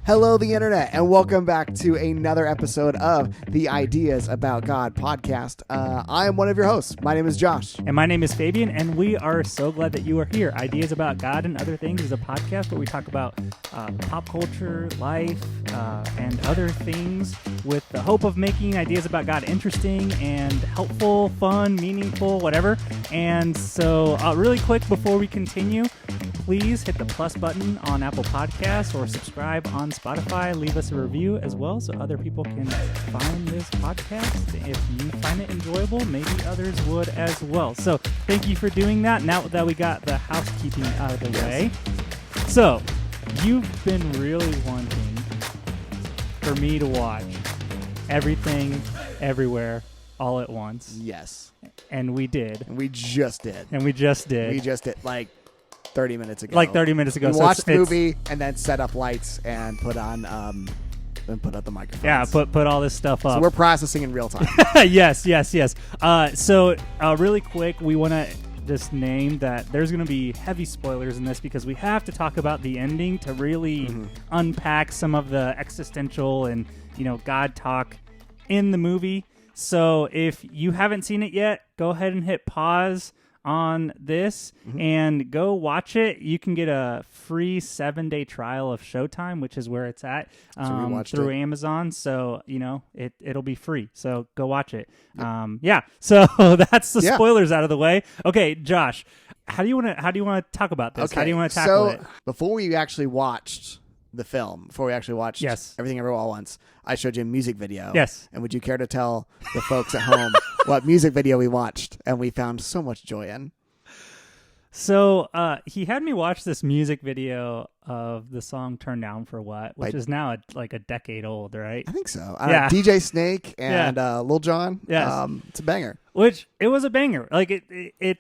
Hello, the internet, and welcome back to another episode of the Ideas About God podcast. I am one of your hosts. My name is Josh. And my name is Fabian, and we are so glad that you are here. Ideas About God and Other Things is a podcast where we talk about pop culture, life, and other things with the hope of making ideas about God interesting and helpful, fun, meaningful, whatever. And so really quick before we continue, please hit the plus button on Apple Podcasts or subscribe on Spotify. Leave us a review as well so other people can find this podcast. If you find it enjoyable, maybe others would as well. So thank you for doing that. Now that we got the housekeeping out of the way. So you've been really wanting for me to watch Everything, Everywhere, All at Once. Yes. And we did. And we just did. We just did like 30 minutes ago. We watched the movie and then set up lights and put on and put up the microphones. Yeah, put all this stuff up. So we're processing in real time. Yes. So really quick, we want to just name that there's going to be heavy spoilers in this because we have to talk about the ending to really unpack some of the existential and God talk in the movie. So if you haven't seen it yet, go ahead and hit pause on this and go watch it. You can get a free 7-day trial of Showtime, which is where it's at through Amazon. So it'll be free. So go watch it. Yep. So that's the spoilers out of the way. Okay, Josh, how do you want to talk about this? Okay. How do you want to tackle it? Before we actually watched the film, before we actually watched Everything Everywhere All at Once, I showed you a music video. Yes. And would you care to tell the folks at home what music video we watched and we found so much joy in? So he had me watch this music video of the song Turn Down for What, which is now like a decade old, right? I think so. DJ Snake and Lil Jon. Yes. It's a banger. Which, it was a banger. Like it you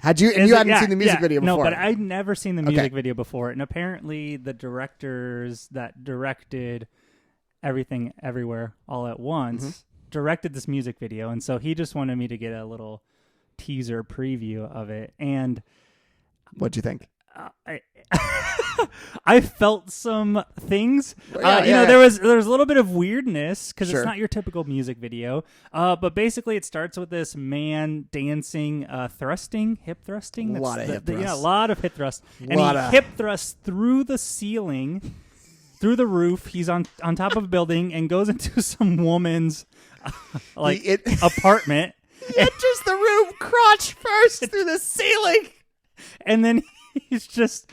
hadn't seen the music video before? No, but I'd never seen the music video before. And apparently the directors that directed Everything Everywhere All at Once directed this music video. And so he just wanted me to get a little teaser preview of it. And what'd you think? I felt some things. There was a little bit of weirdness because it's not your typical music video. But basically, it starts with this man dancing, hip thrusting. A lot of hip thrusts. A lot of hip thrusts. And he hip thrusts through the ceiling, through the roof. He's on top of a building and goes into some woman's apartment. He enters the room crotch first through the ceiling. And then he's just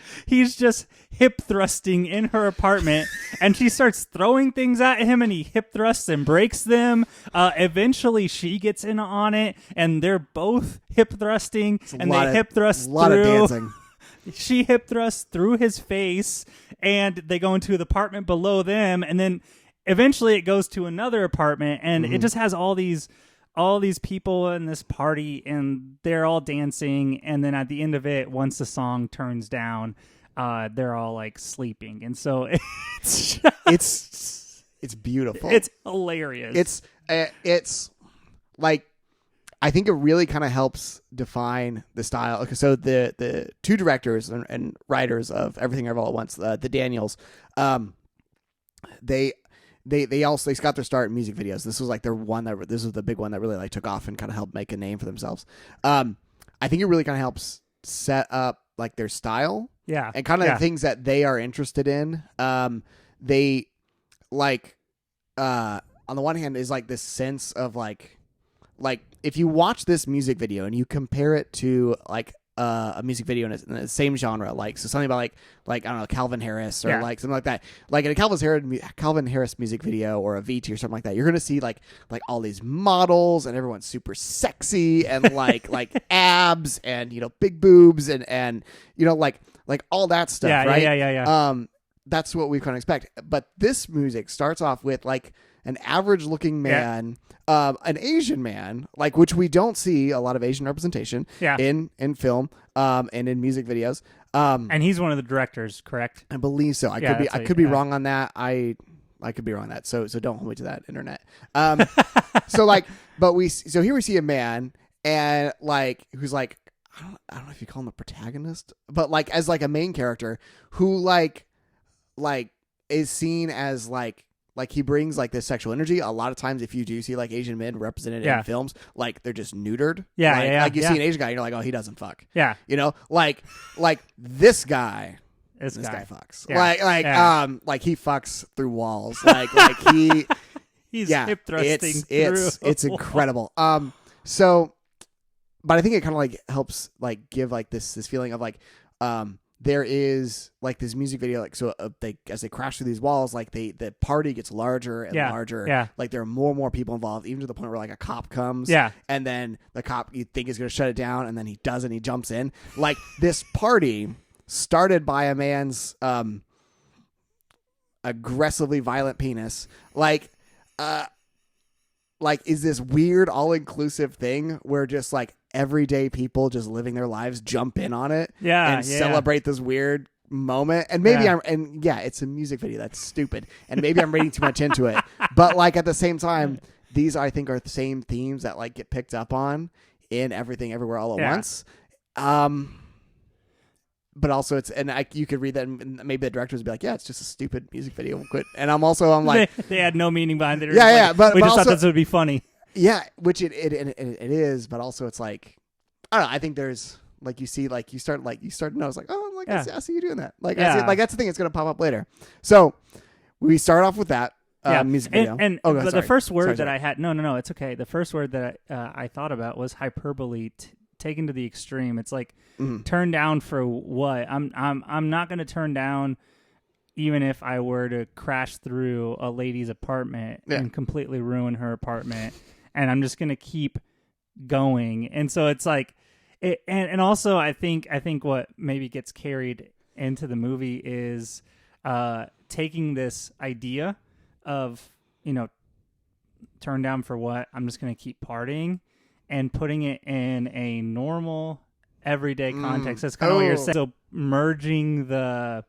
hip thrusting in her apartment, and she starts throwing things at him, and he hip thrusts and breaks them. Eventually, she gets in on it, and they're both hip thrusting, and they hip thrust through. A lot of dancing. She hip thrusts through his face, and they go into the apartment below them, and then eventually it goes to another apartment, and it just has all these people in this party, and they're all dancing, and then at the end of it, once the song turns down, they're all like sleeping, and so it's beautiful. It's hilarious. It's like, I think it really kind of helps define the style. Okay, so the two directors and writers of Everything Everywhere All at Once, the Daniels, they got their start in music videos. This was like this was the big one that really like took off and kind of helped make a name for themselves. I think it really kind of helps set up like their style, and kind of the things that they are interested in. They like on the one hand is like this sense of like if you watch this music video and you compare it to like a music video in the same genre, like so something about like I don't know, Calvin Harris or like something like that, like in a Calvin Harris music video or a VT or something like that, you're gonna see like all these models and everyone's super sexy and like abs and big boobs and like all that stuff, right? Yeah. That's what we kind of expect. But this music starts off with like an average looking man, an Asian man, like which we don't see a lot of Asian representation in film and in music videos. And he's one of the directors, correct? I believe so. I could be wrong on that. I could be wrong on that. So don't hold me to that, internet. So here we see a man and like who's like I don't know if you call him a protagonist, but like as like a main character who like is seen as like he brings like this sexual energy. A lot of times, if you do see like Asian men represented in films, like they're just neutered. Like you see an Asian guy, and you're like, oh, he doesn't fuck. Yeah, like this guy. This guy fucks. Yeah. Like he fucks through walls. Like he. He's hip thrusting it's incredible. So, but I think it kind of like helps like give like this feeling of like there is like this music video, like so as they crash through these walls, like the party gets larger and larger. Yeah. Like there are more and more people involved, even to the point where like a cop comes. Yeah. And then the cop you think is going to shut it down, and then he doesn't. He jumps in. Like this party started by a man's aggressively violent penis. Like is this weird all-inclusive thing where just like everyday people just living their lives jump in on it and celebrate this weird moment. And maybe it's a music video. That's stupid. And maybe I'm reading too much into it. But like at the same time, these I think are the same themes that like get picked up on in Everything Everywhere All at Once. But also you could read that and maybe the directors would be like, yeah, it's just a stupid music video. Quit. And I'm like, they had no meaning behind it. But we just also, thought this would be funny. Yeah. Which it is, but also it's like, I don't know. I think there's like, you see, like you start to notice like, oh, like I see you doing that. Like, I see, like that's the thing. It's going to pop up later. So we start off with that. Music video. But the first word that I had, no, it's okay. The first word that I thought about was hyperbole, taken to the extreme. It's like turn down for what? I'm not going to turn down even if I were to crash through a lady's apartment and completely ruin her apartment, and I'm just going to keep going. And so it's like and also I think what maybe gets carried into the movie is taking this idea of, turn down for what? I'm just going to keep partying, and putting it in a normal, everyday context. That's kind of what you're saying. So merging the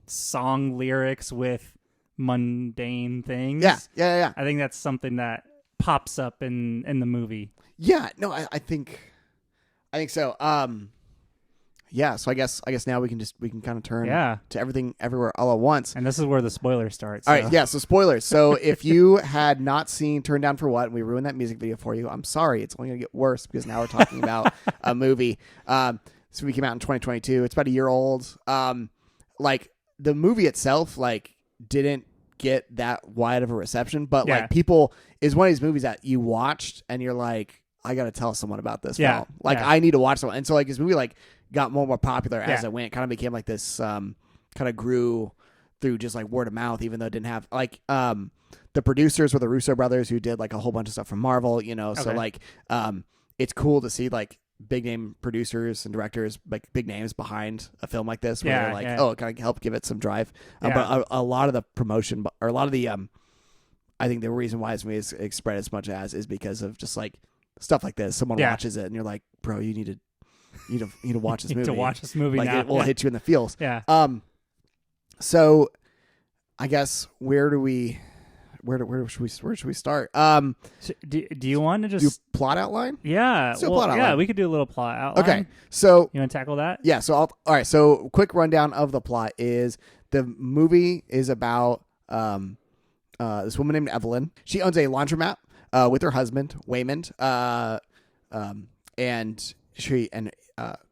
song lyrics with mundane things. Yeah. I think that's something that pops up in the movie. Yeah, no, I think so. So I guess now we can kind of turn to Everything Everywhere All at Once. And this is where the spoiler starts. All right, yeah, so spoilers. So if you had not seen Turn Down for What, and we ruined that music video for you, I'm sorry. It's only going to get worse because now we're talking about a movie. This movie came out in 2022. It's about a year old. Like the movie itself, like didn't get that wide of a reception, but like people is one of these movies that you watched and you're like, I got to tell someone about this film. Like I need to watch someone. And so like this movie like got more and more popular as it went. It kind of became like this kind of grew through just like word of mouth, even though it didn't have like the producers were the Russo brothers who did like a whole bunch of stuff from Marvel, so like it's cool to see like big name producers and directors, like big names behind a film like this where they're like, oh, it kind of help give it some drive. But a lot of the promotion or a lot of the I think the reason why this movie is spread as much as is because of just like stuff like this. Someone watches it and you're like, bro, you need to watch this movie. To watch this movie like now. It will hit you in the feels. Yeah. So I guess where should we start? Do you want to just do plot outline? Yeah. Plot outline. Yeah, we could do a little plot outline. Okay. So you want to tackle that? Yeah. So all right. So quick rundown of the plot is the movie is about this woman named Evelyn. She owns a laundromat with her husband Waymond.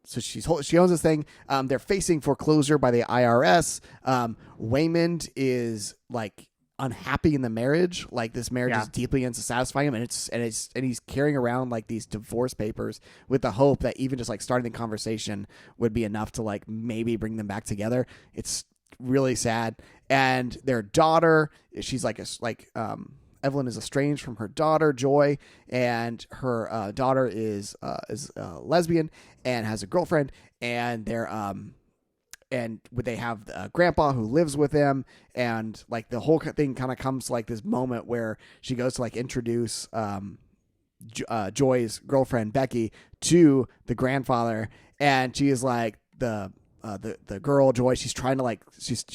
So she owns this thing. They're facing foreclosure by the IRS. Waymond is like unhappy in the marriage. Like this marriage is deeply unsatisfying him, and he's carrying around like these divorce papers with the hope that even just like starting the conversation would be enough to like maybe bring them back together. It's really sad. And their daughter, she's Evelyn is estranged from her daughter, Joy, and her daughter is lesbian and has a girlfriend, and they have a grandpa who lives with them, and like the whole thing kind of comes to like this moment where she goes to like introduce Joy's girlfriend Becky to the grandfather, and she is like the girl Joy. She's trying to like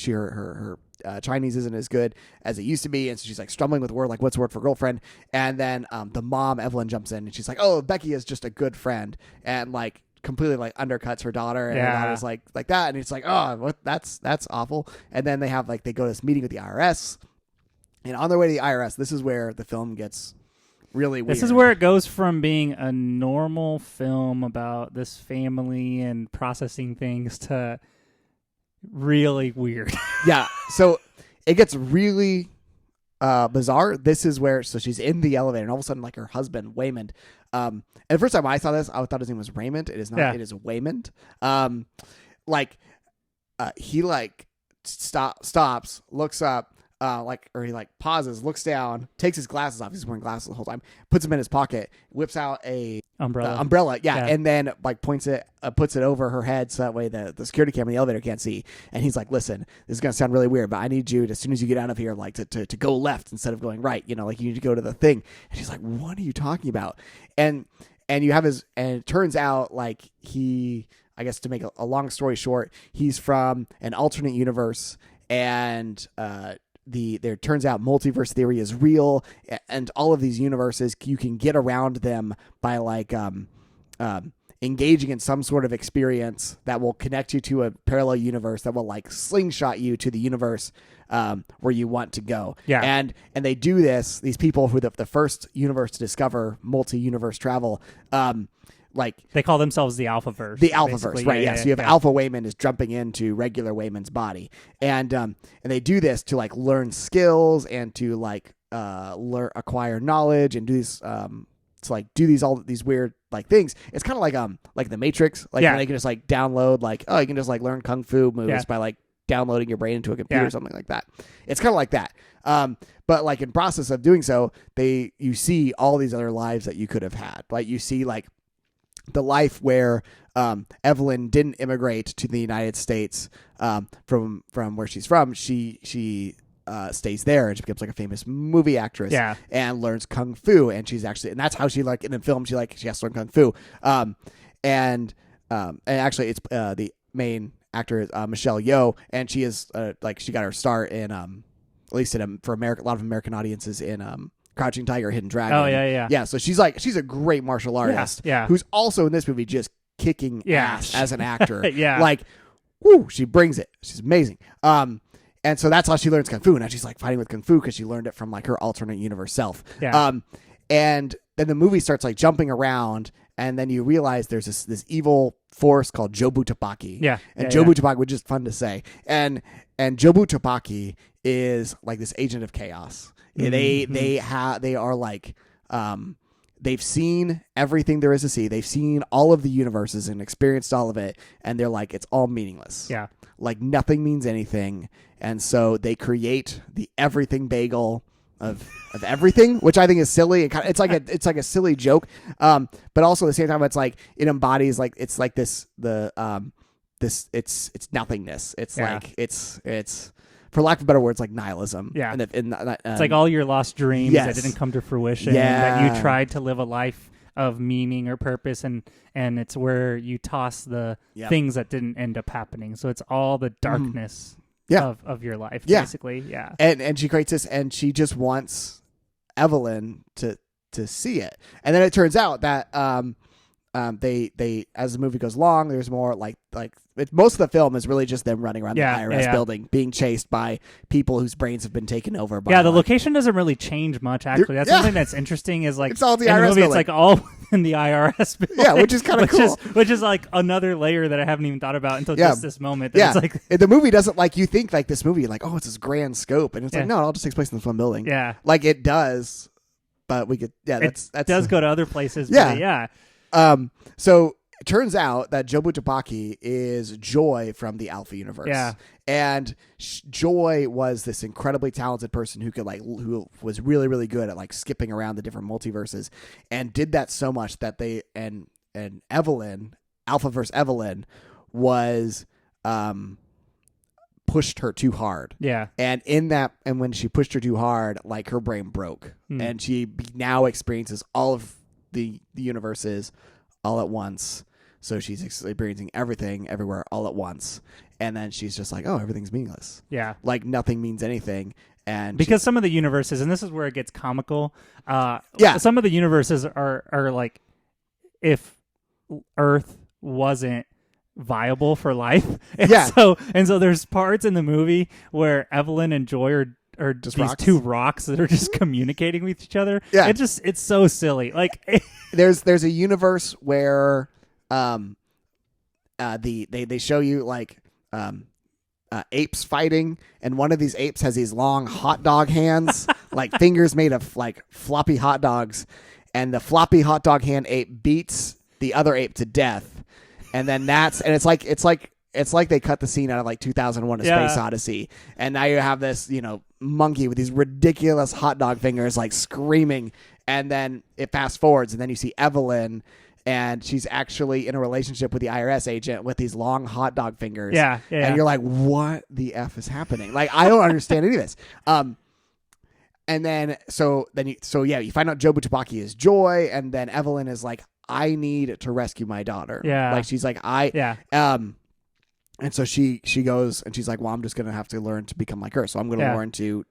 her Chinese isn't as good as it used to be, and so she's like struggling with the word, like what's the word for girlfriend. And then the mom Evelyn jumps in and she's like, oh, Becky is just a good friend, and like completely like undercuts her daughter, and her daughter's like that, and it's like, oh, what? That's awful. And then they go to this meeting with the IRS, and on their way to the IRS, this is where the film gets really weird. This is where it goes from being a normal film about this family and processing things to really weird. Yeah, so it gets really bizarre. This is where, so she's in the elevator, and all of a sudden, like, her husband Waymond. And the first time I saw this, I thought his name was Raymond. It is not. Yeah. It is Waymond. He like stops, looks up, or he like pauses, looks down, takes his glasses off. He's wearing glasses the whole time. Puts them in his pocket, whips out a umbrella. Yeah, and then like puts it over her head so that way the security camera in the elevator can't see. And he's like, "Listen, this is gonna sound really weird, but I need you to, as soon as you get out of here, like to go left instead of going right. You know, like you need to go to the thing." And she's like, "What are you talking about?" And you have and it turns out like he, I guess to make a long story short, he's from an alternate universe, and there turns out multiverse theory is real, and all of these universes, you can get around them by like engaging in some sort of experience that will connect you to a parallel universe that will like slingshot you to the universe where you want to go. Yeah. And they do this, these people who the first universe to discover multi-universe travel, like they call themselves the Alphaverse. The Alphaverse, right? Yeah. So you have Alpha Waymond is jumping into regular Waymond's body, and they do this to like learn skills and to like acquire knowledge and do these all these weird like things. It's kind of like the Matrix, like they can just like download like, oh, you can just like learn kung fu moves by like downloading your brain into a computer or something like that. It's kind of like that. But like in process of doing so, you see all these other lives that you could have had. Like you see like the life where Evelyn didn't immigrate to the United States from where she's from. She stays there and she becomes like a famous movie actress and learns kung fu. And and that's how she like in the film she has to learn kung fu. And actually it's the main actor is Michelle Yeoh, and she is she got her start in at least a lot of American audiences in Crouching Tiger, Hidden Dragon. Oh, yeah. Yeah, so she's a great martial artist who's also in this movie just kicking ass as an actor. Like, whoo, she brings it. She's amazing. And so that's how she learns Kung Fu. Now she's like fighting with Kung Fu because she learned it from like her alternate universe self. Yeah. And then the movie starts like jumping around, and then you realize there's this evil force called Jobu Tupaki. Yeah. And Jobu Tupaki, which is fun to say. And Jobu Tupaki is like this agent of chaos. They are like they've seen everything there is to see. They've seen all of the universes and experienced all of it, and they're like, it's all meaningless. Yeah, like nothing means anything, and so they create the everything bagel of everything, which I think is silly. It's like a silly joke, but also at the same time, it's like it embodies like it's like it's nothingness. It's like it's. For lack of better words, like nihilism. Yeah. It's like all your lost dreams that didn't come to fruition. Yeah. That you tried to live a life of meaning or purpose, and it's where you toss the things that didn't end up happening. So it's all the darkness of your life, basically. Yeah. And she creates this, and she just wants Evelyn to see it. And then it turns out that they as the movie goes along, there's more most of the film is really just them running around the IRS building, being chased by people whose brains have been taken over by. Yeah, the location doesn't really change much. Actually, that's something that's interesting. Is like it's all the IRS building. It's like all in the IRS building. Yeah, which is kind of cool. Which is like another layer that I haven't even thought about until just this moment. Yeah, it's like the movie doesn't like you think like this movie like it's this grand scope, and it's like no, it all just takes place in this one building. Yeah, like it does, but we could that does go to other places. Yeah. So it turns out that Jobu Tupaki is Joy from the Alpha universe. Yeah. And Joy was this incredibly talented person who was really, really good at like skipping around the different multiverses, and did that so much that and Evelyn, Alphaverse Evelyn, was pushed her too hard. Yeah. And when she pushed her too hard, like her brain broke, and she now experiences all of the universes all at once. So she's experiencing everything everywhere all at once, and then she's just like, everything's meaningless. Yeah, like nothing means anything. And because some of the universes, and this is where it gets comical. Some of the universes are like if Earth wasn't viable for life. Yeah. And so there's parts in the movie where Evelyn and Joy are just these rocks. two rocks that are just communicating with each other. Yeah. It's so silly. Like there's a universe where they show you like apes fighting, and one of these apes has these long hot dog hands, like fingers made of like floppy hot dogs, and the floppy hot dog hand ape beats the other ape to death, and then it's like they cut the scene out of like 2001: A Space Odyssey, and now you have this monkey with these ridiculous hot dog fingers like screaming, and then it fast forwards, and then you see Evelyn. And she's actually in a relationship with the IRS agent with these long hot dog fingers. Yeah. And you're like, what the F is happening? Like, I don't understand any of this. And then, you find out Joe Butabaki is Joy. And then Evelyn is like, I need to rescue my daughter. Yeah. Like, she's like, and so she goes and she's like, well, I'm just going to have to learn to become like her. So I'm going to learn to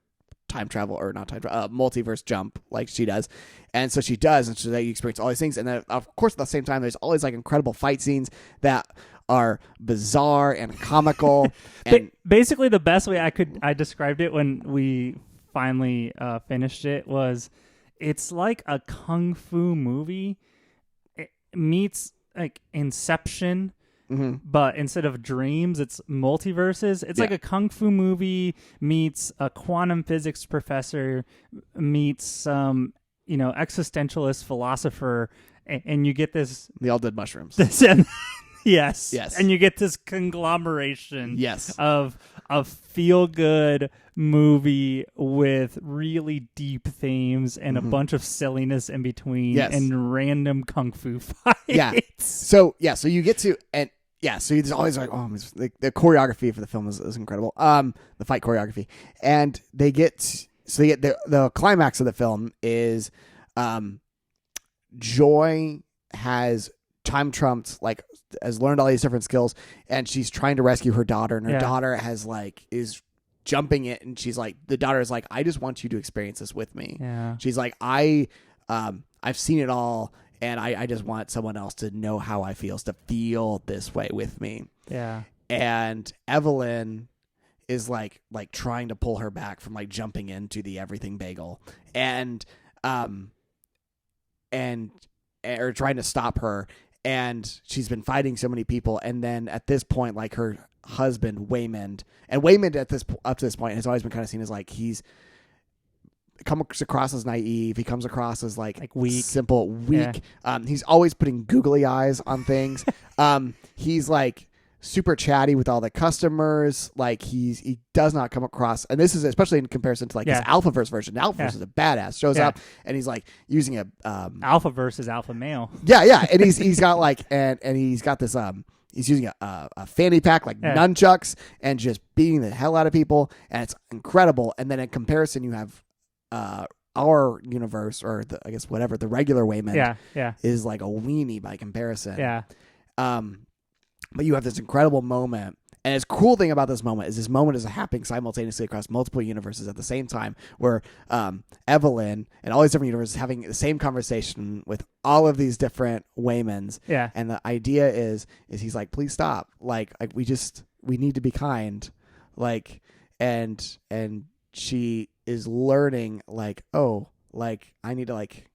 multiverse jump like she does. And so she does, and so that you experience all these things. And then of course at the same time there's all these like incredible fight scenes that are bizarre and comical. And basically the best way I described it when we finally finished it was, it's like a kung fu movie. It meets like Inception. Mm-hmm. But instead of dreams, it's multiverses. It's like a kung fu movie meets a quantum physics professor meets some, existentialist philosopher, and you get this. They all did mushrooms. Yes. And you get this conglomeration. Of a feel good movie with really deep themes and a bunch of silliness in between and random kung fu fights. Yeah. So you get to so there's always like, the choreography for the film is incredible. The fight choreography, and the climax of the film is, Joy has time trumped, like has learned all these different skills, and she's trying to rescue her daughter, and her daughter is jumping it, and she's like, the daughter is like, I just want you to experience this with me. Yeah. She's like, I've seen it all. And I just want someone else to know how I feel, to feel this way with me. Yeah. And Evelyn is like trying to pull her back from like jumping into the everything bagel, and or trying to stop her. And she's been fighting so many people. And then at this point, like her husband Waymond up to this point has always been kind of seen as like he's comes across as naive. He comes across as like weak, simple, weak. Yeah. He's always putting googly eyes on things. He's like super chatty with all the customers. Like he does not come across, and this is especially in comparison to like his Alphaverse version. The Alphaverse is a badass. Shows up and he's like using a Alphaverse is alpha male. Yeah, and he's got like and he's got this he's using a fanny pack, like nunchucks, and just beating the hell out of people, and it's incredible. And then in comparison, you have our universe, or I guess whatever, the regular Waymond is like a weenie by comparison. Yeah. But you have this incredible moment, and this cool thing about this moment is happening simultaneously across multiple universes at the same time, where Evelyn and all these different universes having the same conversation with all of these different Waymonds. Yeah. And the idea is he's like, please stop. Like we need to be kind. Like, and she is learning like, oh, like I need to like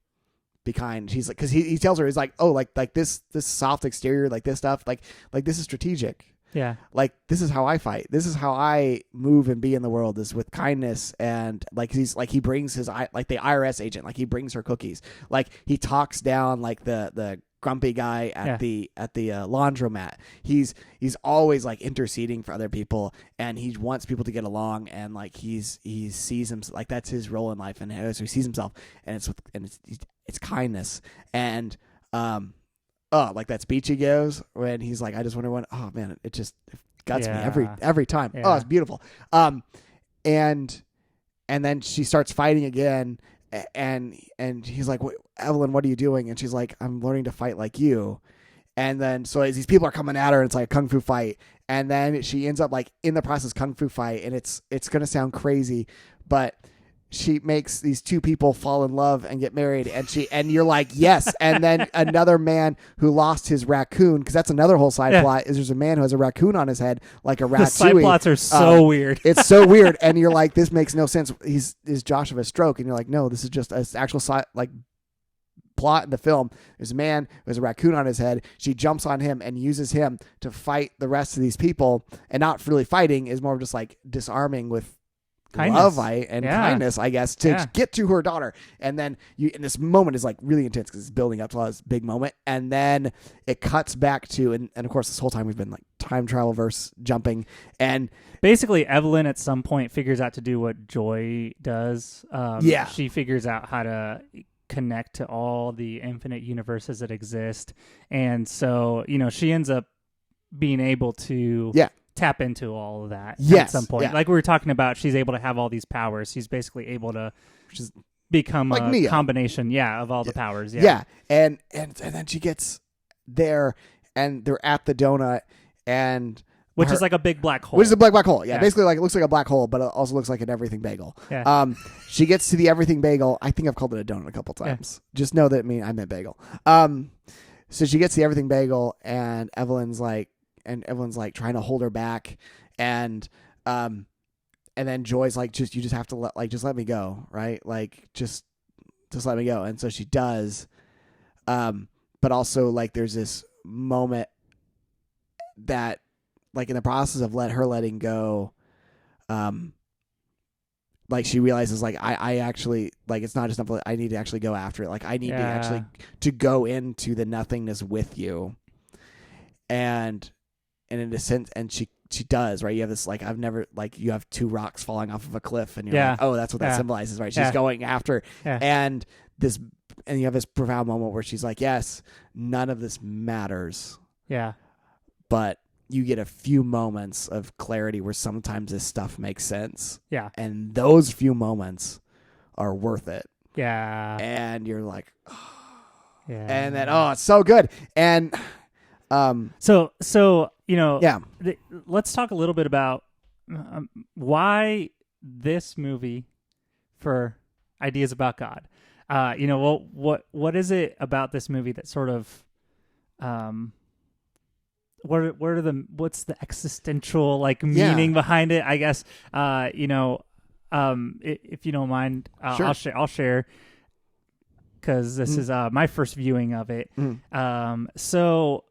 be kind. She's like, because he tells her, he's like, oh, like this soft exterior, like this stuff, like this is strategic. Yeah. Like this is how I fight. This is how I move and be in the world, is with kindness. And like he's like, he brings his like the IRS agent, like he brings her cookies. Like he talks down like the grumpy guy at the laundromat. He's always like interceding for other people, and he wants people to get along, and like he sees him like that's his role in life, and so he sees himself, and it's kindness. And like that speech he gives when he's like, I just wonder when, oh man, it guts me every time. Yeah. Oh, it's beautiful. And then she starts fighting again, and he's like, Evelyn, what are you doing? And she's like, I'm learning to fight like you. And then so as these people are coming at her, it's like a kung fu fight, and then she ends up like in the process kung fu fight, and it's gonna sound crazy, but she makes these two people fall in love and get married, and you're like, yes. And then another man who lost his raccoon, because that's another whole side plot, is there's a man who has a raccoon on his head, like a ratatouille. The side plots are so weird. It's so weird, and you're like, this makes no sense. Is Josh of a stroke? And you're like, no, this is just an actual plot in the film. There's a man who has a raccoon on his head. She jumps on him and uses him to fight the rest of these people, and not really fighting, is more of just like disarming with kindness. Love and kindness, I guess, to get to her daughter. And then and this moment is like really intense because it's building up to this big moment, and then it cuts back to and of course this whole time we've been like time travel verse jumping, and basically Evelyn at some point figures out to do what Joy does. She figures out how to connect to all the infinite universes that exist, and so she ends up being able to tap into all of that at some point. Like we were talking about, she's able to have all these powers. She's basically able to become like a combination of all the powers. And then she gets there and they're at the donut, and which is like a big black hole. Which is a black hole. Basically like it looks like a black hole, but it also looks like an everything bagel. She gets to the everything bagel. I think I've called it a donut a couple times. Just know that I meant bagel. So she gets the everything bagel, and Evelyn's like trying to hold her back, and then Joy's like, you just have to just let me go, right? Like just let me go. And so she does. But also like there's this moment that like in the process of letting go, like she realizes like I actually like it's not just enough. I need to actually go after it. Like I need to actually to go into the nothingness with you, and in a sense, and she does, right? You have this like I've never like you have two rocks falling off of a cliff, and you're like, oh, that's what that symbolizes, right? She's going after, and you have this profound moment where she's like, yes, none of this matters, but you get a few moments of clarity where sometimes this stuff makes sense, and those few moments are worth it, and you're like, and then it's so good, and let's talk a little bit about why this movie for Ideas About God. What is it about this movie that sort of what's the existential meaning behind it? I guess if you don't mind, sure. I'll share because this is my first viewing of it. So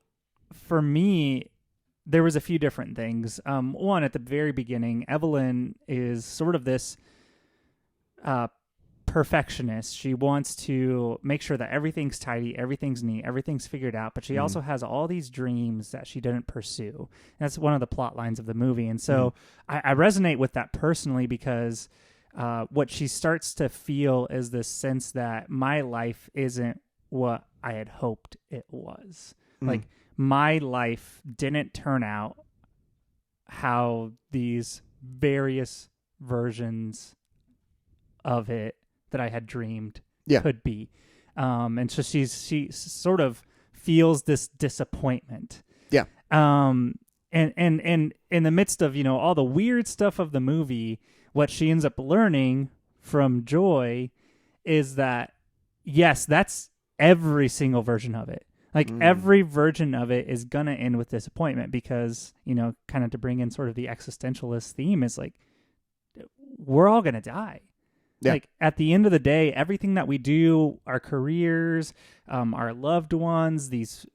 for me, there was a few different things. One, at the very beginning, Evelyn is sort of this perfectionist. She wants to make sure that everything's tidy, everything's neat, everything's figured out, but she also has all these dreams that she didn't pursue. That's one of the plot lines of the movie. And so I resonate with that personally because what she starts to feel is this sense that my life isn't what I had hoped it was. Like, my life didn't turn out how these various versions of it that I had dreamed could be. And so she sort of feels this disappointment. And in the midst of, all the weird stuff of the movie, what she ends up learning from Joy is that, yes, that's every single version of it. Like every version of it is going to end with disappointment because, kind of to bring in sort of the existentialist theme is like, we're all going to die. Like at the end of the day, everything that we do, our careers, our loved ones, these,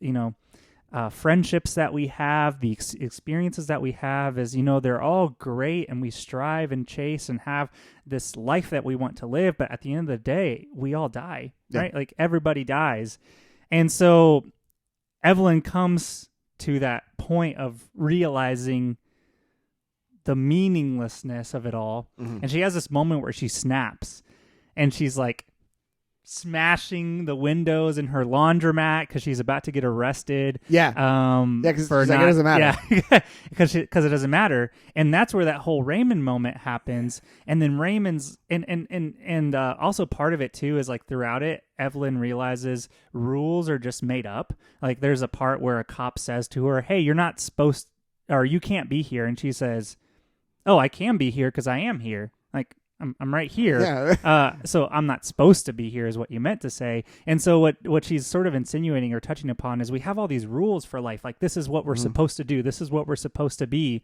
friendships that we have, the experiences that we have is, they're all great and we strive and chase and have this life that we want to live. But at the end of the day, we all die, right? Like everybody dies. And so Evelyn comes to that point of realizing the meaninglessness of it all. And she has this moment where she snaps and she's like smashing the windows in her laundromat because she's about to get arrested. Because it doesn't matter. Because it doesn't matter. And that's where that whole Raymond moment happens. And then Raymond's and also part of it too is like throughout it, Evelyn realizes rules are just made up. Like there's a part where a cop says to her, "Hey, you're not supposed, or you can't be here," and she says, "Oh, I can be here because I am here." Like, I'm right here. Yeah. So I'm not supposed to be here is what you meant to say. And so what she's sort of insinuating or touching upon is we have all these rules for life. Like, this is what we're supposed to do. This is what we're supposed to be.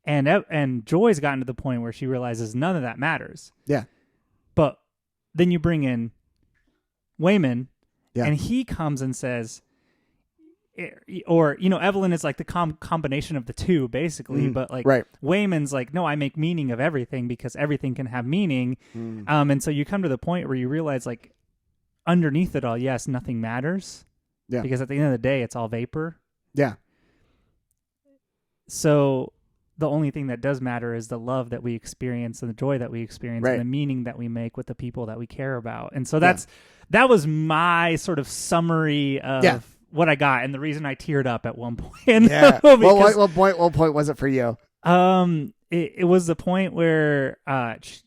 And Joy's gotten to the point where she realizes none of that matters. Yeah. But then you bring in Wayman, yeah. and he comes and says, or, Evelyn is like the combination of the two, basically. But like Wayman's like, no, I make meaning of everything because everything can have meaning. And so you come to the point where you realize, like, underneath it all, yes, nothing matters. Yeah. Because at the end of the day, it's all vapor. Yeah. So the only thing that does matter is the love that we experience and the joy that we experience and the meaning that we make with the people that we care about. And so that was my sort of summary of what I got, and the reason I teared up at one point. Yeah. What point was it for you? It was the point where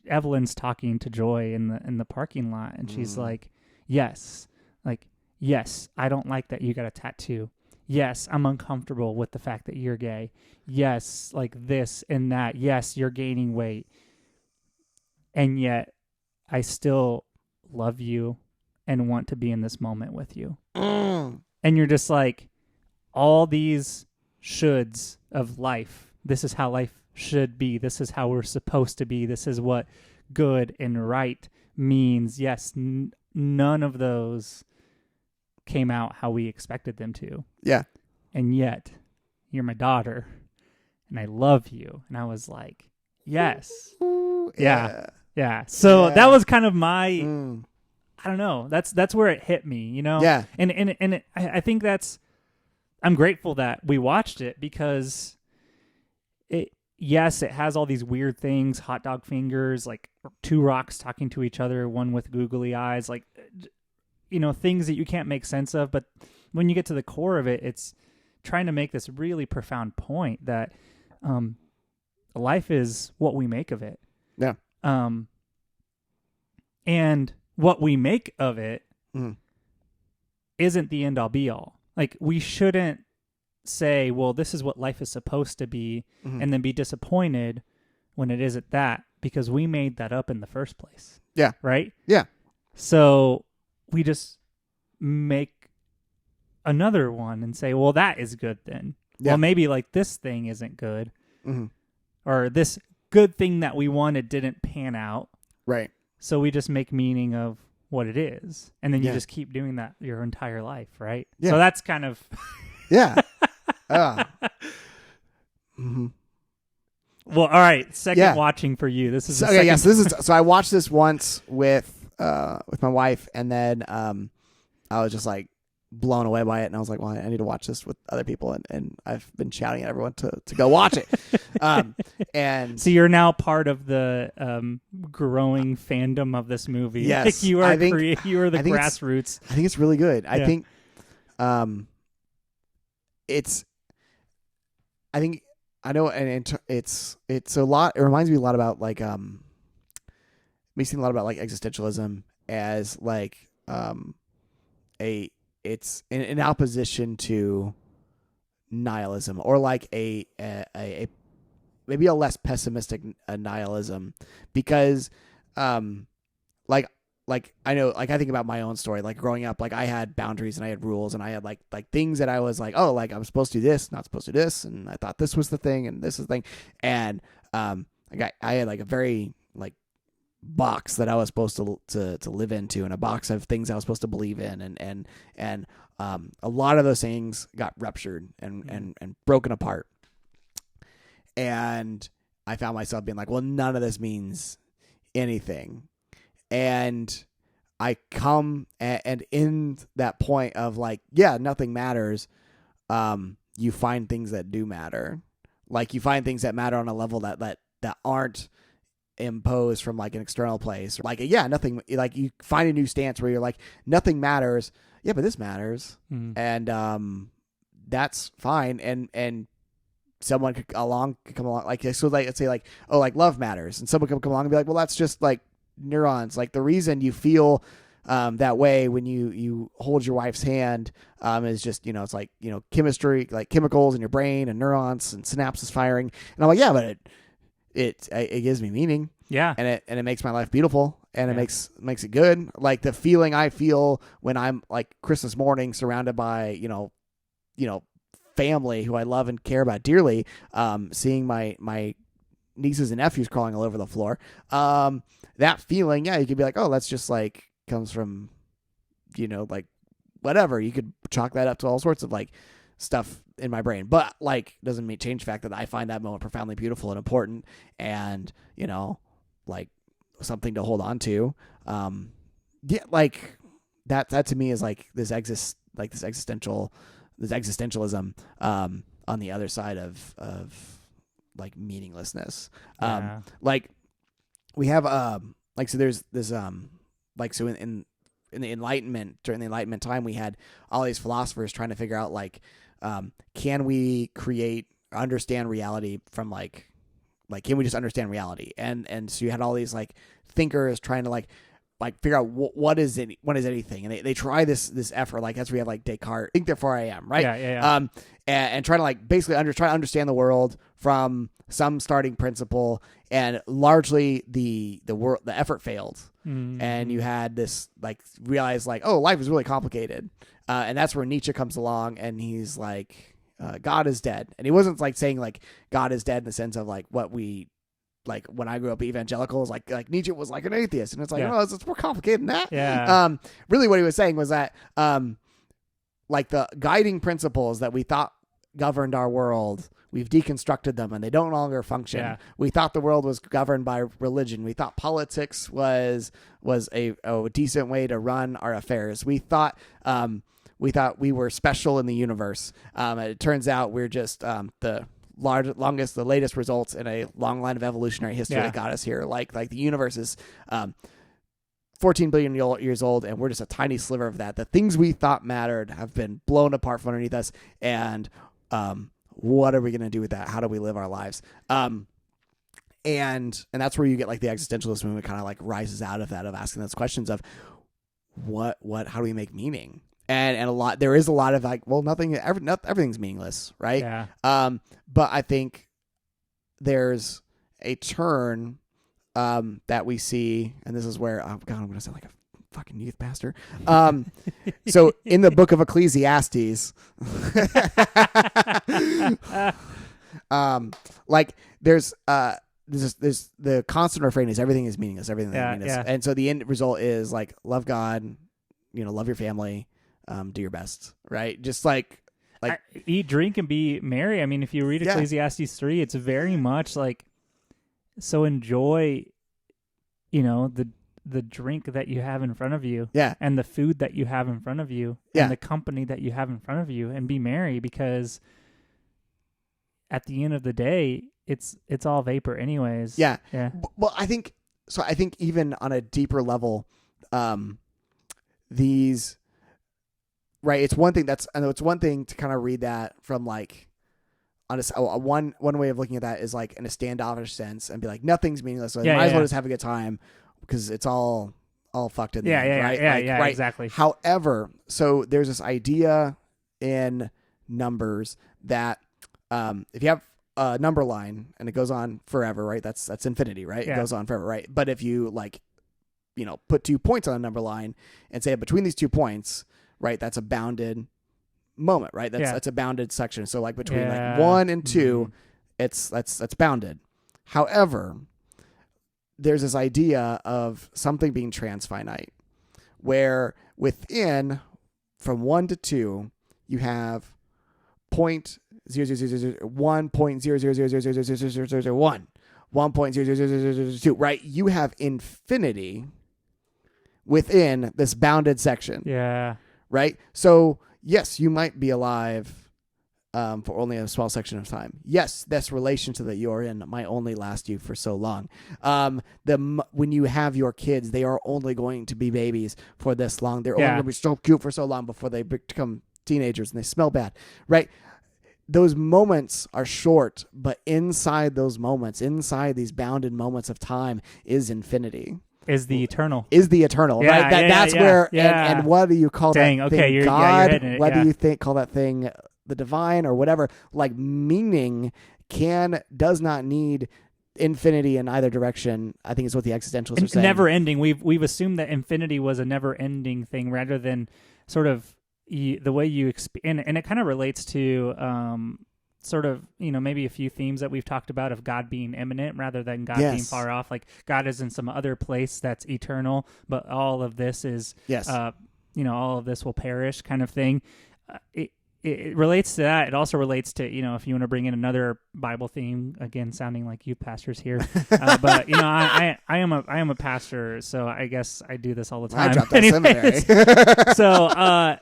Evelyn's talking to Joy in the parking lot, and she's like, yes, I don't like that you got a tattoo. Yes, I'm uncomfortable with the fact that you're gay. Yes, like this and that. Yes, you're gaining weight. And yet, I still love you and want to be in this moment with you. And you're just like, all these shoulds of life. This is how life should be. This is how we're supposed to be. This is what good and right means. Yes, none of those came out how we expected them to. Yeah. And yet, you're my daughter, and I love you. And I was like, yes. Yeah. So that was kind of my, I don't know. That's where it hit me, Yeah. And I think I'm grateful that we watched it, because it has all these weird things, hot dog fingers, like two rocks talking to each other, one with googly eyes, like, things that you can't make sense of. But when you get to the core of it, it's trying to make this really profound point that life is what we make of it. Yeah. And what we make of it isn't the end all be all. Like, we shouldn't say, well, this is what life is supposed to be, and then be disappointed when it isn't that, because we made that up in the first place. Yeah. Right? Yeah. So we just make another one and say, well, that is good then. Yeah. Well, maybe like this thing isn't good. Or this good thing that we wanted didn't pan out. Right. So we just make meaning of what it is. And then you just keep doing that your entire life, right? Yeah. So that's kind of... yeah. Well, all right. Second watching for you. This is so I watched this once with my wife, and then I was just like blown away by it, and I was like, well, I need to watch this with other people, and I've been shouting at everyone to go watch it. And so you're now part of the growing fandom of this movie. Yes, like you are the grassroots. I think it's really good. I think it's a lot. It reminds me a lot about like makes me think a lot about like existentialism as like it's in opposition to nihilism, or like a maybe a less pessimistic nihilism, because like I know, like I think about my own story, like growing up, like I had boundaries and I had rules, and I had like things that I was like, oh, like I'm supposed to do this, not supposed to do this, and I thought this was the thing and this is the thing, and I had like a very like box that I was supposed to live into, and a box of things I was supposed to believe in, and a lot of those things got ruptured and broken apart, and I found myself being like, well, none of this means anything. And I come and in that point of like, yeah, nothing matters. You find things that do matter. Like you find things that matter on a level that aren't imposed from like an external place. Like, yeah, nothing, like you find a new stance where you're like, nothing matters. Yeah, but this matters. And that's fine. And someone could come along, like, so like, let's say like, oh, like love matters. And someone could come along and be like, well, that's just like neurons. Like the reason you feel that way when you hold your wife's hand is just, it's like, chemistry, like chemicals in your brain and neurons and synapses firing. And I'm like, yeah, but it gives me meaning. Yeah. And it makes my life beautiful, and it makes it good. Like the feeling I feel when I'm like Christmas morning surrounded by, family who I love and care about dearly, seeing my nieces and nephews crawling all over the floor. That feeling, you could be like, oh, that's just like comes from, like whatever. You could chalk that up to all sorts of like stuff in my brain, but like doesn't change the fact that I find that moment profoundly beautiful and important, and like something to hold on to. Like that to me is like this existentialism on the other side of like meaninglessness. Like we have so there's this like so in the Enlightenment, during the Enlightenment time, we had all these philosophers trying to figure out like can we create or understand reality from like can we just understand reality? And so you had all these like thinkers trying to like figure out what is anything, and they try this effort, like that's where we have like Descartes, think therefore I am, right? And trying to like basically try to understand the world from some starting principle, and largely the effort failed. And you had this like realize like, oh, life is really complicated, and that's where Nietzsche comes along, and he's like, God is dead. And he wasn't like saying like God is dead in the sense of like what we like when I grew up evangelicals, like Nietzsche was like an atheist, and it's like, oh, it's more complicated than that. Really what he was saying was that like the guiding principles that we thought governed our world, we've deconstructed them and they don't longer function. We thought the world was governed by religion. We thought politics was a decent way to run our affairs. We thought we were special in the universe. It turns out we're just the latest results in a long line of evolutionary history that got us here. Like the universe is 14 billion years old, and we're just a tiny sliver of that. The things we thought mattered have been blown apart from underneath us, and what are we going to do with that? How do we live our lives? And that's where you get like the existentialist movement kind of like rises out of that, of asking those questions of how do we make meaning? And there is a lot of like, well, everything's meaningless, right? Yeah. But I think there's a turn that we see, and this is where, oh God, I'm going to sound like a fucking youth pastor. So in the book of Ecclesiastes, like there's the constant refrain is everything is meaningless, everything is meaningless. And so the end result is like, love God, love your family, do your best, right? Just like eat, drink, and be merry. I mean, if you read Ecclesiastes 3, it's very much like, so enjoy, the drink that you have in front of you, and the food that you have in front of you, and the company that you have in front of you, and be merry, because at the end of the day, it's all vapor anyways. Well, I think even on a deeper level, these, right, it's one thing to kind of read that from like on one way of looking at that is like in a standoffish sense and be like, nothing's meaningless, so might as well just have a good time because it's all fucked in the end, right? Right? Exactly. However, so there's this idea in numbers that if you have a number line and it goes on forever, right? That's infinity, right? It goes on forever, right? But if you like, put 2 points on a number line and say between these 2 points, right? That's a bounded moment, right? That's a bounded section. So like between like 1 and 2, that's bounded. However, there's this idea of something being transfinite, where within from 1 to 2, you have 0.00001, 0.0000001, 1.0000002, right? You have infinity within this bounded section. Yeah. Right? So, yes, you might be alive for only a small section of time. Yes, this relationship that you're in might only last you for so long. When you have your kids, they are only going to be babies for this long. They're only going to be so cute for so long before they become teenagers and they smell bad, right? Those moments are short, but inside those moments, inside these bounded moments of time is infinity. Is the eternal, right? That's where, and what do you call that thing? Okay, God? you're what do you call that thing? The divine or whatever. Like meaning does not need infinity in either direction, I think is what the existentialists are saying. Never ending. We've assumed that infinity was a never ending thing rather than sort of the way you and it kind of relates to sort of, maybe a few themes that we've talked about of God being imminent rather than God being far off. Like God is in some other place that's eternal, but all of this is, all of this will perish kind of thing. It relates to that. It also relates to, if you want to bring in another Bible theme, again, sounding like youth pastors here. But, I am a pastor, so I guess I do this all the time. I dropped that seminary. So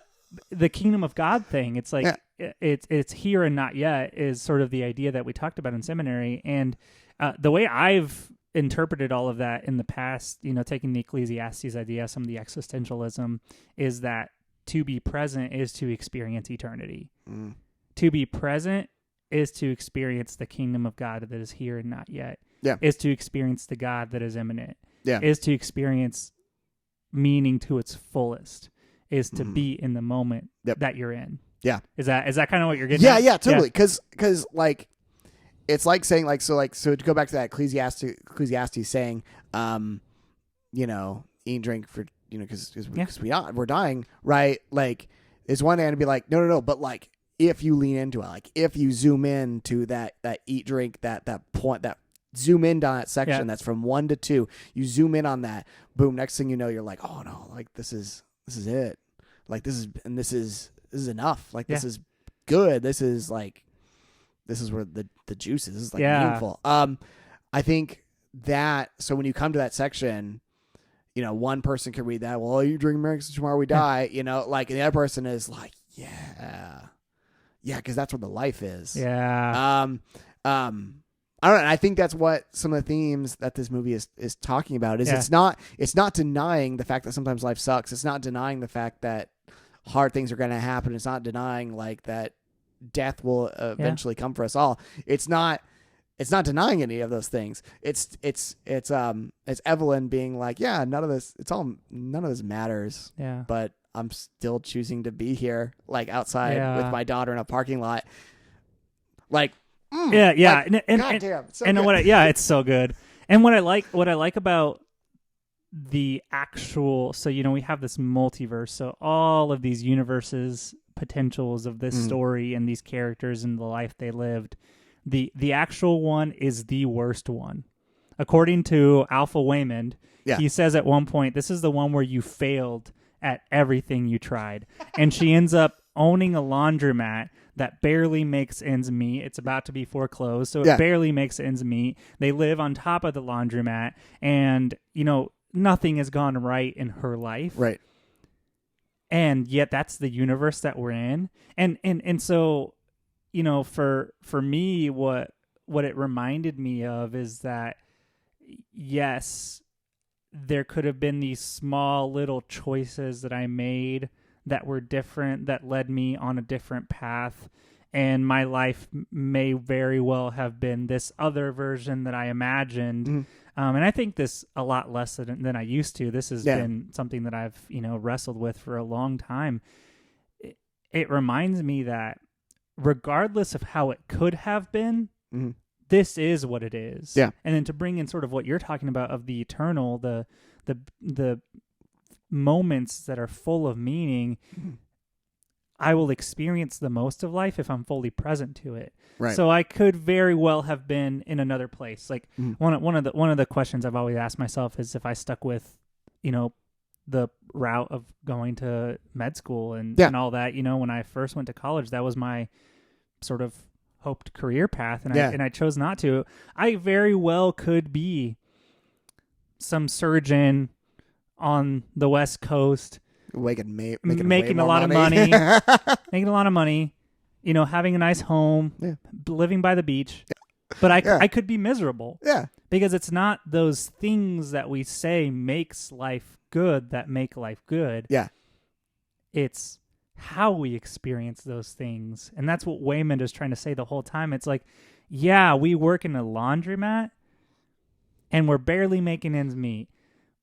the kingdom of God thing, it's like it's here and not yet is sort of the idea that we talked about in seminary. And the way I've interpreted all of that in the past, taking the Ecclesiastes idea, some of the existentialism, is that to be present is to experience eternity. To be present is to experience the kingdom of God that is here and not yet. Is to experience the God that is imminent. Is to experience meaning to its fullest. Is to be in the moment that you're in. Is that kind of what you're getting at? Yeah, totally. Because like, it's like saying like, so to go back to that Ecclesiastes saying, eat and drink for, because we're dying, right? Like, it's one thing to be like, no, but like, if you lean into it, like if you zoom in to that eat, drink, that point, that zoom in on that section that's from 1 to 2, you zoom in on that, boom, next thing you know, you're like, oh no, like this is it. Like this is enough. Like this is good. This is where the juice is like meaningful. I think that, so when you come to that section, one person can read that, well, you drink American tomorrow we die, like, and the other person is like, yeah, because that's what the life is. I don't know. And I think that's what some of the themes that this movie is talking about is it's not denying the fact that sometimes life sucks. It's not denying the fact that hard things are going to happen. It's not denying like that death will eventually come for us all. It's not denying any of those things. It's Evelyn being like, none of this matters. But I'm still choosing to be here, like outside with my daughter in a parking lot. Like, like, and goddamn, so and good. It's so good. And what I like about the actual, so we have this multiverse, so all of these universes, potentials of this story and these characters and the life they lived. The actual one is the worst one. According to Alpha Waymond, he says at one point, this is the one where you failed at everything you tried. And she ends up owning a laundromat that barely makes ends meet. It's about to be foreclosed, so it barely makes ends meet. They live on top of the laundromat, and, nothing has gone right in her life. Right. And yet that's the universe that we're in. And so, for me, what it reminded me of is that, yes, there could have been these small little choices that I made that were different, that led me on a different path. And my life may very well have been this other version that I imagined. And I think this a lot less than I used to. This has been something that I've, wrestled with for a long time. It reminds me that regardless of how it could have been, this is what it is. And then to bring in sort of what you're talking about of the eternal, the moments that are full of meaning, I will experience the most of life if I'm fully present to it. Right. So I could very well have been in another place. Like one of the questions I've always asked myself is if I stuck with, the route of going to med school and all that. When I first went to college, that was my sort of hoped career path, and I chose not to. I very well could be some surgeon on the West Coast, making a lot of money, making a lot of money, having a nice home, living by the beach. But I could be miserable. Because it's not those things that we say makes life good that make life good. It's how we experience those things. And that's what Waymond is trying to say the whole time. It's like, we work in a laundromat and we're barely making ends meet.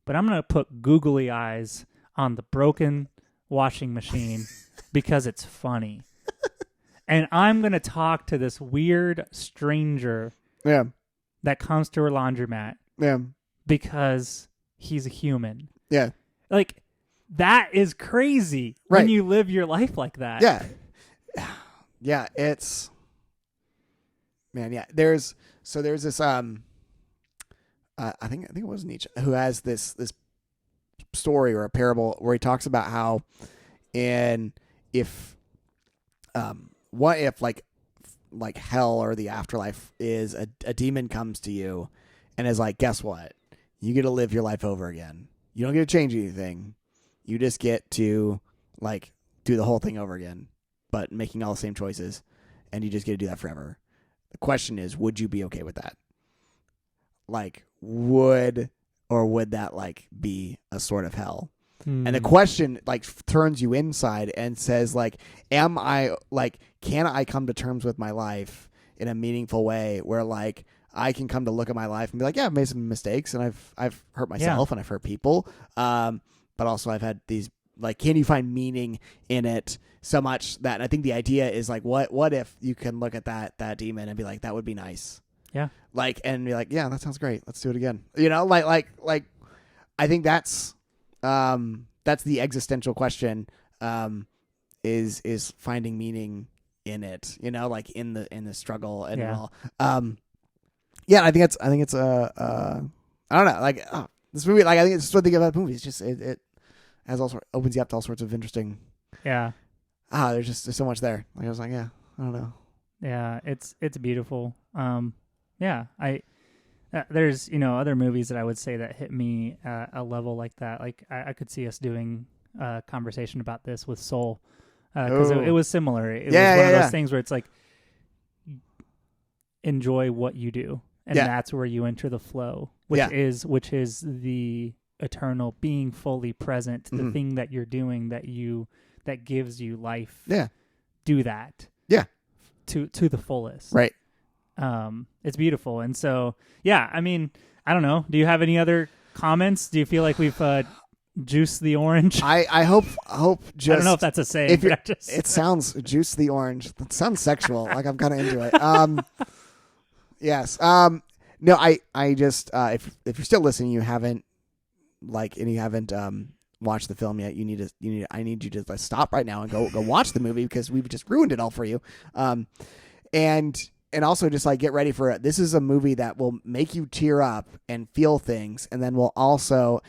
But I'm going to put googly eyes on the broken washing machine because it's funny. And I'm going to talk to this weird stranger that comes to her laundromat because he's a human. Yeah. Like, that is crazy when you live your life like that. Yeah. Yeah, it's... Man, yeah. There's this... I think it was Nietzsche who has this story or a parable where he talks about how what if like hell or the afterlife is a demon comes to you and is like, guess what? You get to live your life over again. You don't get to change anything. You just get to like do the whole thing over again, but making all the same choices, and you just get to do that forever. The question is, would you be okay with that? Like, would that like be a sort of hell? And the question like turns you inside and says like, can I come to terms with my life in a meaningful way where like I can come to look at my life and be like, yeah, I've made some mistakes and I've hurt myself and I've hurt people. But also I've had these, like, can you find meaning in it so much that, and I think the idea is like, what if you can look at that demon and be like, that would be nice. Yeah. Like, and be like, yeah, that sounds great. Let's do it again. You know, like, I think that's the existential question, is finding meaning in it, you know, like in the struggle and all. I think it's I don't know, like this movie, like I think it's just one thing about the movie. It's just it has opens you up to all sorts of interesting. Yeah. There's so much there. Like I was like, yeah, I don't know. Yeah, it's beautiful. There's, other movies that I would say that hit me at a level like that. Like I could see us doing a conversation about this with Soul, because it was similar. It was one of those things where it's like, enjoy what you do, and that's where you enter the flow, which is the eternal being fully present, the thing that you're doing that gives you life. Yeah, do that. Yeah, to the fullest. Right. It's beautiful. And so, I mean, I don't know. Do you have any other comments? Do you feel like we've juiced the orange? I hope just, I don't know if that's a saying. It sounds juice the orange. That sounds sexual. Like I'm kind of into it. Yes. No, I just, if you're still listening, you haven't watched the film yet, I need you to stop right now and go watch the movie, because we've just ruined it all for you. And also just like get ready for it. This is a movie that will make you tear up and feel things, and then we'll also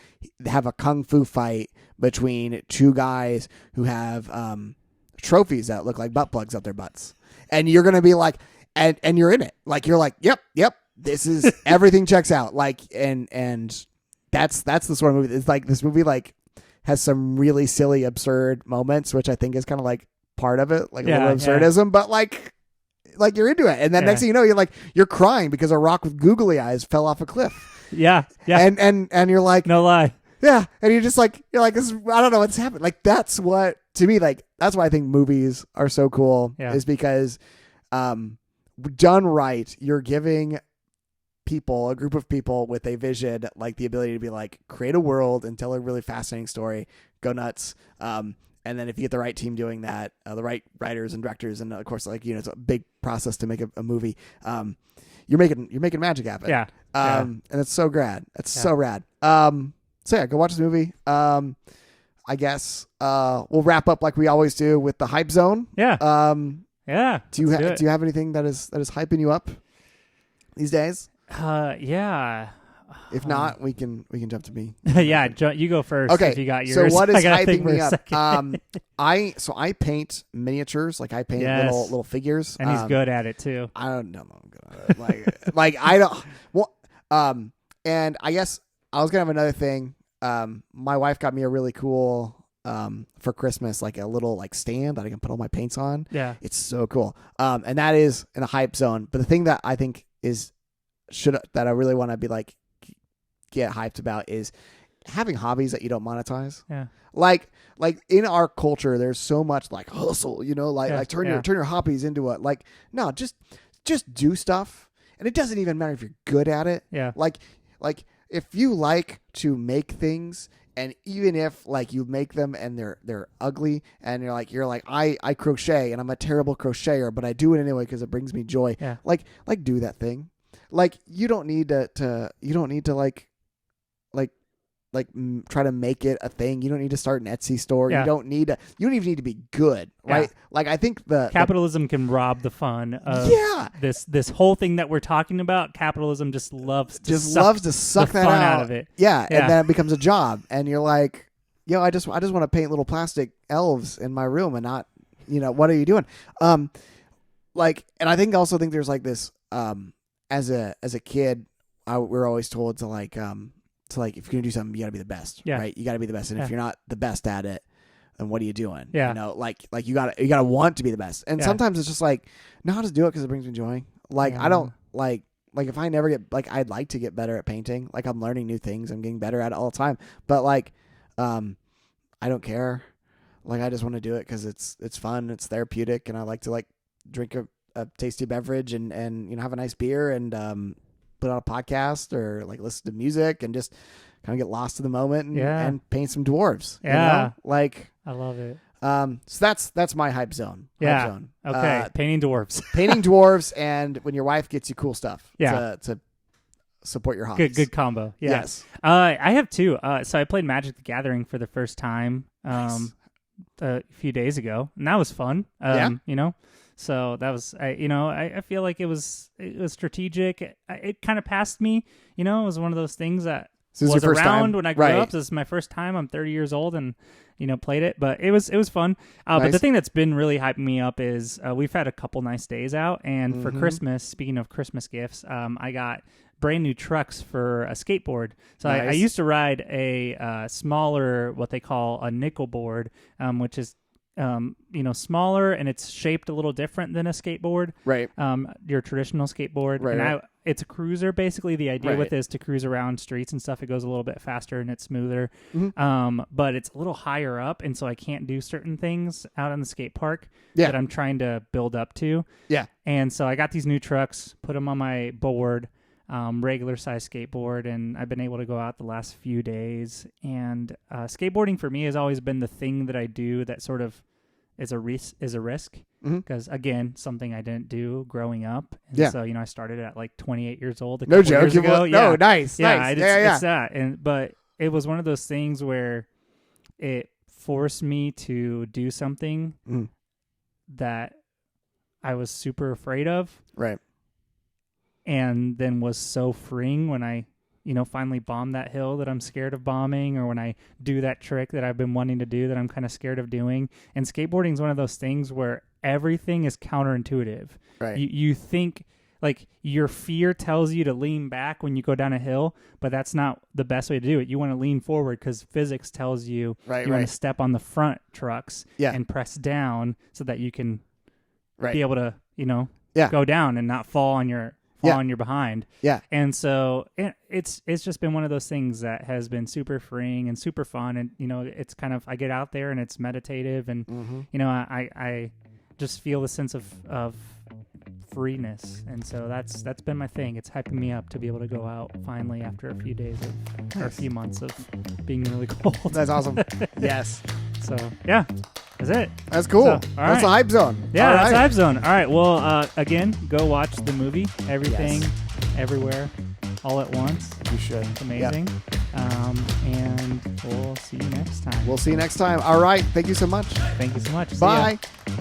have a kung fu fight between two guys who have trophies that look like butt plugs up their butts, and you're gonna be like, and you're in it, like you're like, yep, this is everything checks out, like and that's the sort of movie. It's like this movie like has some really silly, absurd moments, which I think is kind of like part of it, like a little absurdism, but like you're into it, and then next thing you know, you're crying because a rock with googly eyes fell off a cliff. Yeah. And you're like, no lie. Yeah, and you're like this is, I don't know what's happened. Like that's what, to me, like that's why I think movies are so cool. Is because done right, you're giving a group of people with a vision, like the ability to be like, create a world and tell a really fascinating story, go nuts. And then if you get the right team doing that, the right writers and directors, and of course, like, it's a big process to make a movie. You're making magic happen. Yeah. And it's so rad. It's so rad. So go watch this movie. I guess we'll wrap up like we always do with the hype zone. Yeah. Do you have anything that is hyping you up these days? Yeah. If not, we can jump to me. You go first. Okay, if you got yours. So what is hyping me up? I paint miniatures, like I paint little figures, and he's good at it too. I don't know. I'm good at it. like I don't. Well, and I guess I was gonna have another thing. My wife got me a really cool for Christmas, like a little like stand that I can put all my paints on. Yeah, it's so cool. And that is in a hype zone. But the thing that I think that I really want to be like, get hyped about is having hobbies that you don't monetize. Yeah. Like in our culture, there's so much like hustle, like turn your hobbies into a, like, no, just do stuff. And it doesn't even matter if you're good at it. Yeah. Like if you like to make things, and even if like you make them and they're ugly, and you're like, I crochet and I'm a terrible crocheter, but I do it anyway because it brings me joy. Yeah. Like do that thing. like you don't need to try to make it a thing. You don't need to start an Etsy store. You don't even need to be good, right? Like I think capitalism can rob the fun of this whole thing that we're talking about. Capitalism just loves to suck that fun out of it. Yeah, and then it becomes a job, and you're like, I just want to paint little plastic elves in my room, and not, what are you doing? And I think there's like this, as a kid, we're always told to like, if you're gonna do something, you gotta be the best, right? You gotta be the best, and if you're not the best at it, then what are you doing? Yeah, you gotta want to be the best, and sometimes it's just like, no, I'll just do it because it brings me joy. I don't like if I never get I'd like to get better at painting. Like I'm learning new things, I'm getting better at it all the time, but I don't care. I just want to do it because it's fun, it's therapeutic, and I like to drink a tasty beverage and have a nice beer and put on a podcast or listen to music and just kind of get lost in the moment and paint some dwarves. I love it. So that's my hype zone. Hype zone. Okay. Painting dwarves. Painting dwarves, and when your wife gets you cool stuff. To support your hobbies. Good combo. Yeah. Yes. I have two. So I played Magic the Gathering for the first time a few days ago, and that was fun. So that was, I feel like it was strategic. It kind of passed me, it was one of those things that was around when I grew up. This is my first time. I'm 30 years old and, played it, but it was fun. But the thing that's been really hyping me up is we've had a couple nice days out, and for Christmas, speaking of Christmas gifts, I got brand new trucks for a skateboard. So I used to ride a smaller, what they call a nickel board, which is smaller, and it's shaped a little different than a skateboard, right? Your traditional skateboard, right? It's a cruiser. Basically, the idea with it is to cruise around streets and stuff. It goes a little bit faster and it's smoother, but it's a little higher up, and so I can't do certain things out on the skate park that I'm trying to build up to. Yeah, and so I got these new trucks, put them on my board. Regular size skateboard, and I've been able to go out the last few days, and skateboarding for me has always been the thing that I do that sort of is a risk because again, something I didn't do growing up, and so I started at 28 years old. No joke. Years ago. No, nice. It's that, but it was one of those things where it forced me to do something that I was super afraid of, right? And then was so freeing when I, finally bomb that hill that I'm scared of bombing, or when I do that trick that I've been wanting to do that I'm kind of scared of doing. And skateboarding is one of those things where everything is counterintuitive. Right. You think your fear tells you to lean back when you go down a hill, but that's not the best way to do it. You want to lean forward because physics tells you want to step on the front trucks and press down so that you can be able to, go down and not fall on your behind. Yeah. And so it's just been one of those things that has been super freeing and super fun. And, it's kind of, I get out there and it's meditative, and, I just feel the sense of freeness. And so that's been my thing. It's hyping me up to be able to go out finally after a few days or a few months of being really cold. That's awesome. Yes. So, yeah. That's it. That's cool. So, that's the hype zone. Yeah, that's the hype zone. All right. Well, again, go watch the movie. Everything, Everywhere, All at Once. You should. It's amazing. Yep. And we'll see you next time. All right. Thank you so much. Thank you so much. Bye. See ya.